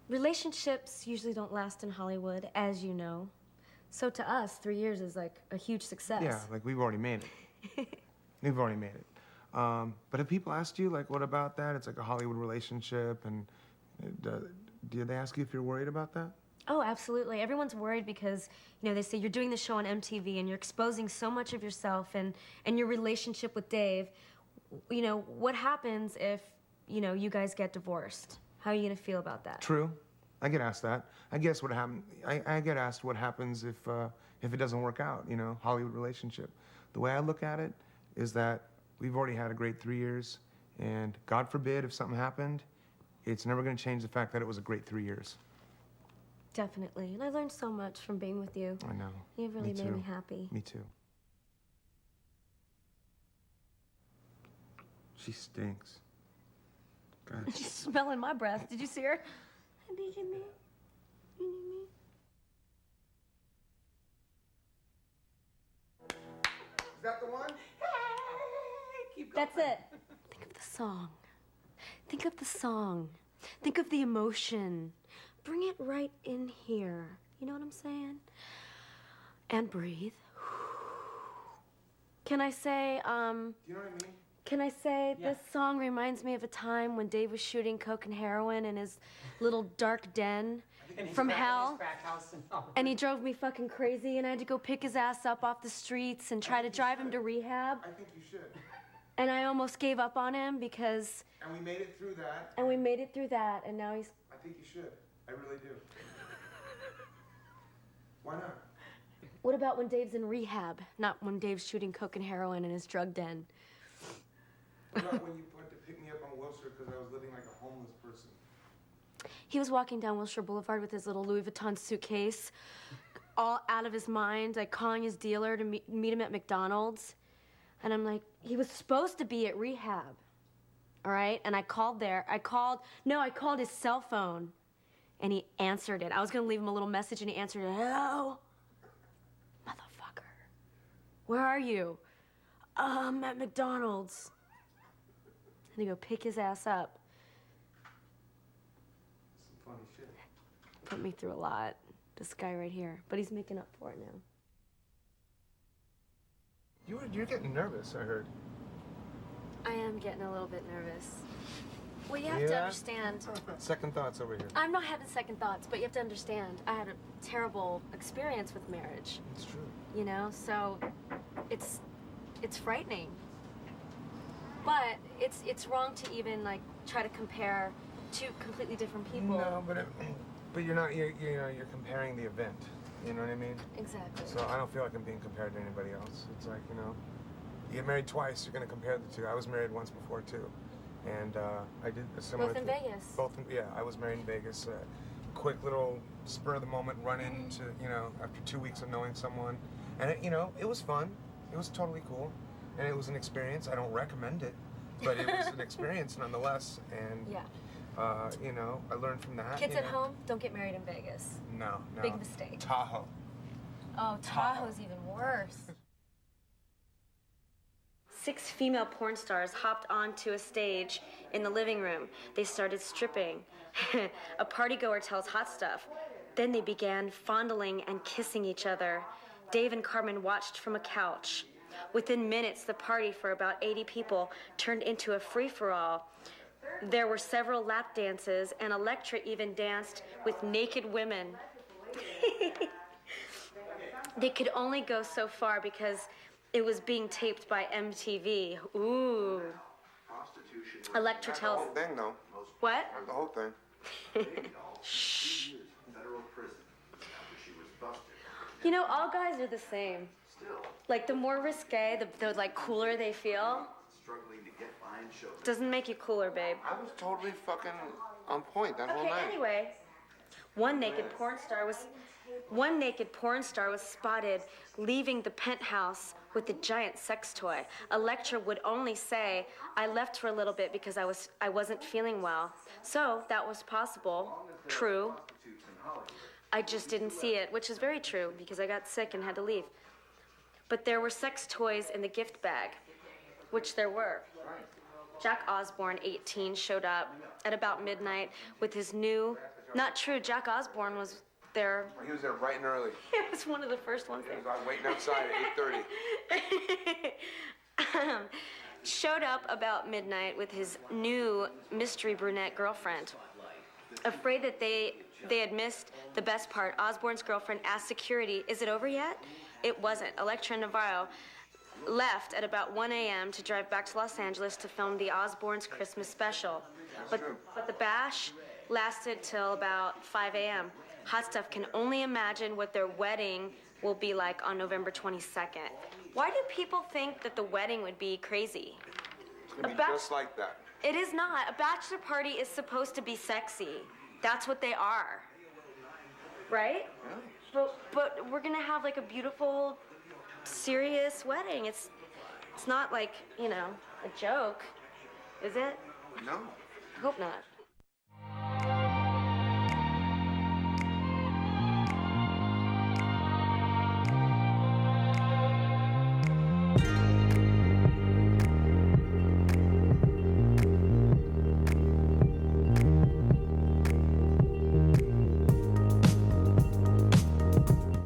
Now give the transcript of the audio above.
Relationships usually don't last in Hollywood, as you know. So to us, 3 years is like a huge success. Yeah, like we've already made it. We've already made it. But have people asked you, like, what about that? It's like a Hollywood relationship, and did they ask you if you're worried about that? Oh, absolutely. Everyone's worried because, you know, they say you're doing the show on MTV and you're exposing so much of yourself and your relationship with Dave. You know, what happens if, you know, you guys get divorced? How are you going to feel about that? True. I get asked that. I guess what happens, I get asked what happens if it doesn't work out, you know, Hollywood relationship. The way I look at it is that we've already had a great 3 years, and God forbid if something happened, it's never going to change the fact that it was a great 3 years. Definitely. And I learned so much from being with you. I know. You really made me happy. Me too. She stinks. God. She's smelling my breath. Did you see her? Did you me? Is that the one? Keep going. That's it. Think of the song. Think of the song. Think of the emotion. Bring it right in here. You know what I'm saying? And breathe. Can I say, Do you know what I mean? Can I say this song reminds me of a time when Dave was shooting coke and heroin in his little dark den from hell. And he drove me fucking crazy, and I had to go pick his ass up off the streets and try to drive him to rehab. I think you should. And I almost gave up on him because... And we made it through that. And we made it through that, and now he's... I think you should. I really do. Why not? What about when Dave's in rehab, not when Dave's shooting coke and heroin in his drug den? What about when you went to pick me up on Wilshire because I was living like a homeless person? He was walking down Wilshire Boulevard with his little Louis Vuitton suitcase, all out of his mind, like calling his dealer to meet him at McDonald's. And I'm like, he was supposed to be at rehab, all right? And I called there. I called his cell phone, and he answered it. I was gonna leave him a little message, and he answered it. Hello? Motherfucker. Where are you? I'm at McDonald's. And they go pick his ass up. Some funny shit. Put me through a lot. This guy right here. But he's making up for it now. You're getting nervous, I heard. I am getting a little bit nervous. Well, you have to understand. Second thoughts over here. I'm not having second thoughts, but you have to understand. I had a terrible experience with marriage. It's true. You know, so it's frightening. But it's wrong to even like try to compare two completely different people. No, but you're not. You're comparing the event. You know what I mean? Exactly. So I don't feel like I'm being compared to anybody else. It's like, you know, you get married twice, you're gonna compare the two. I was married once before too, and I did a similar. Both in Vegas. I was married in Vegas. Quick little spur of the moment run into, you know, after 2 weeks of knowing someone, and it was fun. It was totally cool, and it was an experience. I don't recommend it, but it was an experience nonetheless. And you know, I learned from that. Kids at home, don't get married in Vegas. No. Big mistake. Tahoe. Oh, Tahoe's even worse. 6 female porn stars hopped onto a stage in the living room. They started stripping. A partygoer tells hot stuff. Then they began fondling and kissing each other. Dave and Carmen watched from a couch. Within minutes, the party for about 80 people turned into a free-for-all. There were several lap dances, and Electra even danced with naked women. They could only go so far because it was being taped by MTV. Ooh. Electra tells... The whole thing, though. What? The whole thing. Shh. You know, all guys are the same. Like, the more risque, the like, cooler they feel. Doesn't make you cooler, babe. I was totally fucking on point that whole night. Okay, anyway, one naked porn star was spotted leaving the penthouse with a giant sex toy. Electra would only say, "I left for a little bit because I wasn't feeling well." So that was possible, true. I just didn't see it, which is very true because I got sick and had to leave. But there were sex toys in the gift bag, which there were. Jack Osborne, 18, showed up at about midnight with his new Not true. Jack Osbourne was there. He was there bright and early. He was one of the first ones there. He was waiting outside at 8:30. Showed up about midnight with his new mystery brunette girlfriend. Afraid that they had missed the best part, Osbourne's girlfriend asked security, "Is it over yet?" It wasn't. Electra and Navarro left at about 1 a.m. to drive back to Los Angeles to film the Osbournes' Christmas special. But the bash lasted till about 5 a.m. Hot Stuff can only imagine what their wedding will be like on November 22nd. Why do people think that the wedding would be crazy? It's gonna be just like that. It is not. A bachelor party is supposed to be sexy. That's what they are. Right? Yeah. But we're gonna have like a beautiful, serious wedding. It's not like, you know, a joke, is it? No. I hope not.